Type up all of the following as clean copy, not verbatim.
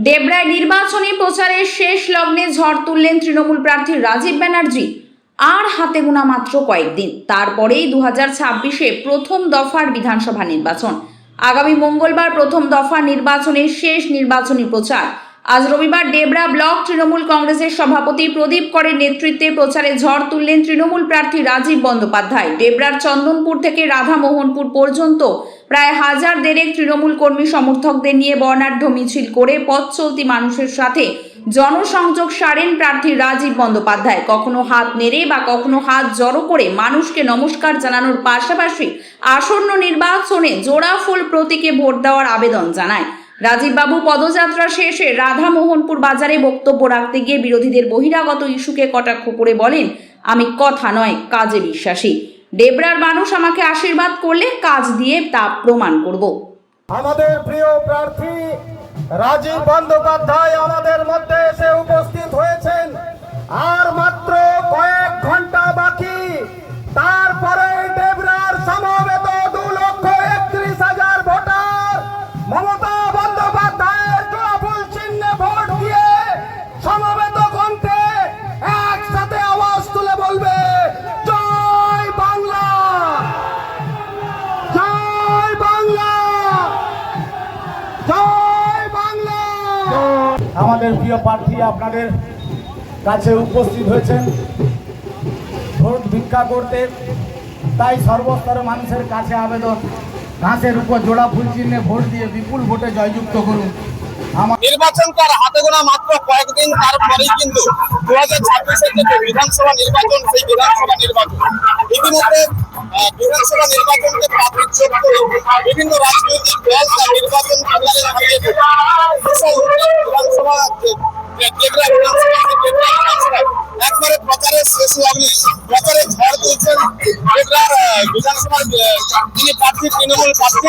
ডেবরায় নির্বাচনী প্রচারের শেষ লগ্নে ঝড় তুললেন তৃণমূল প্রার্থী রাজীব ব্যানার্জি। আর হাতে গোনা মাত্র কয়েকদিন, তারপরেই 2026-এ প্রথম দফার বিধানসভা নির্বাচন। আগামী মঙ্গলবার প্রথম দফা নির্বাচনের শেষ নির্বাচনী প্রচার। আজ রবিবার ডেবরা ব্লক তৃণমূল কংগ্রেসের সভাপতি প্রদীপ করের নেতৃত্বে প্রচারে ঝড় তুললেন তৃণমূল প্রার্থী রাজীব বন্দ্যোপাধ্যায়। ডেবরার চন্দনপুর থেকে রাধামোহনপুর পর্যন্ত প্রায় 1000 তৃণমূল কর্মী সমর্থকদের নিয়ে বর্ণাঢ্য মিছিল করে পথ চলতি মানুষের সাথে জনসংযোগ সারেন প্রার্থী রাজীব বন্দ্যোপাধ্যায়। কখনো হাত নেড়ে বা কখনো হাত জড়ো করে মানুষকে নমস্কার জানানোর পাশাপাশি আসন্ন নির্বাচনে জোড়া ফুল প্রতীকে ভোট দেওয়ার আবেদন জানায়। রাজীববাবু পদযাত্রা শেষে রাধামোহনপুর বাজারে বক্তব্য রাখতে গিয়ে বিরোধীদের বহিরাগত ইস্যুকে কটাক্ষ করে বলেন, আমি কথা নয় কাজে বিশ্বাসী। ডেবরার মানুষ আমাকে আশীর্বাদ করলে কাজ দিয়ে তা প্রমাণ করব। আমাদের প্রিয় প্রার্থী রাজীব বন্দ্যোপাধ্যায় আমাদের মধ্যে এসে উপস্থিত হয়েছেন। আর মাত্র কয়েক ঘন্টা বাকি, তারপরে ডেবরার সমবেত 2,31,000 ভোটার মমতা বন্দ্যোপাধ্যায়ের জোড়াফুল চিহ্নে ভোট দিয়ে সমবেত কণ্ঠে একসাথে আওয়াজ তুলে বলবে, জয় বাংলা, জয় বাংলা, জয় বাংলা। আমাদের প্রিয় প্রার্থী আপনাদের কাছে উপস্থিত হয়েছেন ভোট ভিক্ষা করতে। তাই সর্বস্তরের মানুষের কাছে আবেদন, ঘাসের উপর জোড়া ফুল চিহ্নে ভোট দিয়ে বিপুল ভোটে জয়যুক্ত করুন। নির্বাচন তার হাতে গোনা মাত্র কয়েকদিন, তারপরেই কিন্তু 2026-এর যে বিধানসভা নির্বাচন, সেই বিধানসভা নির্বাচন ইতিমধ্যে বিধানসভা নির্বাচনকে প্রাথমিক যোগ করে বিভিন্ন রাজনৈতিক দল তার নির্বাচন প্রচারে হারিয়ে বিধানসভা একবারে প্রচারের শেষ লগ্নে প্রচারে ঝড় তুলছেন বিধানসভার যিনি প্রার্থী তৃণমূল প্রার্থী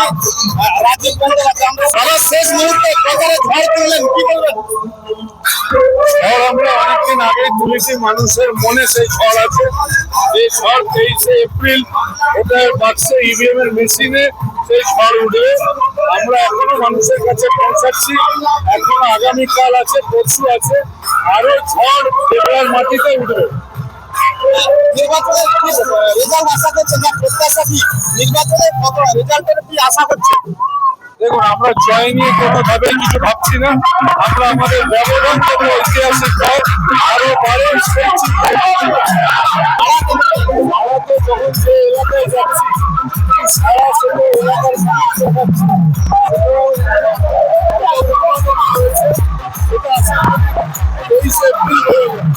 রাজীব বন্দ্যোপাধ্যায়। আমরা শেষ মুহূর্তে প্রচারে ঝড় তুললেন, কি বলবেন? আমরা অনেকদিন আগে তুলেছি, মানুষের মনে সেই ঝড় আছে। এই ঝড় 23শে এপ্রিল ওটার বাক্সে ইভিএম এর মেশিনে সেই ঝড় উঠবে। আমরা এখনো মানুষের কাছে পৌঁছাচ্ছি। এখনো আগামীকাল আছে, পরশু আছে, আরো ঝড় ডেবরার মাটিতে উঠবে। নির্বাচনের রেজাল্ট আশা করছেন না, প্রত্যাশা কি নির্বাচনের কত রেজাল্টের কি আশা করছেন? দেখুন, আমরা জয় নিয়ে কোনোভাবে কিছু ভাবছি না। আমরা আমাদের ব্যবধান করবো ঐতিহাসিক দল আরো বাড়ে সেই চিন্তা। ভারতে যখন যে এলাকায় যাচ্ছি সারা সেটা এলাকার সমস্যা পাচ্ছি, এটা আশা করি 23শে এপ্রিল হয়ে যাবে।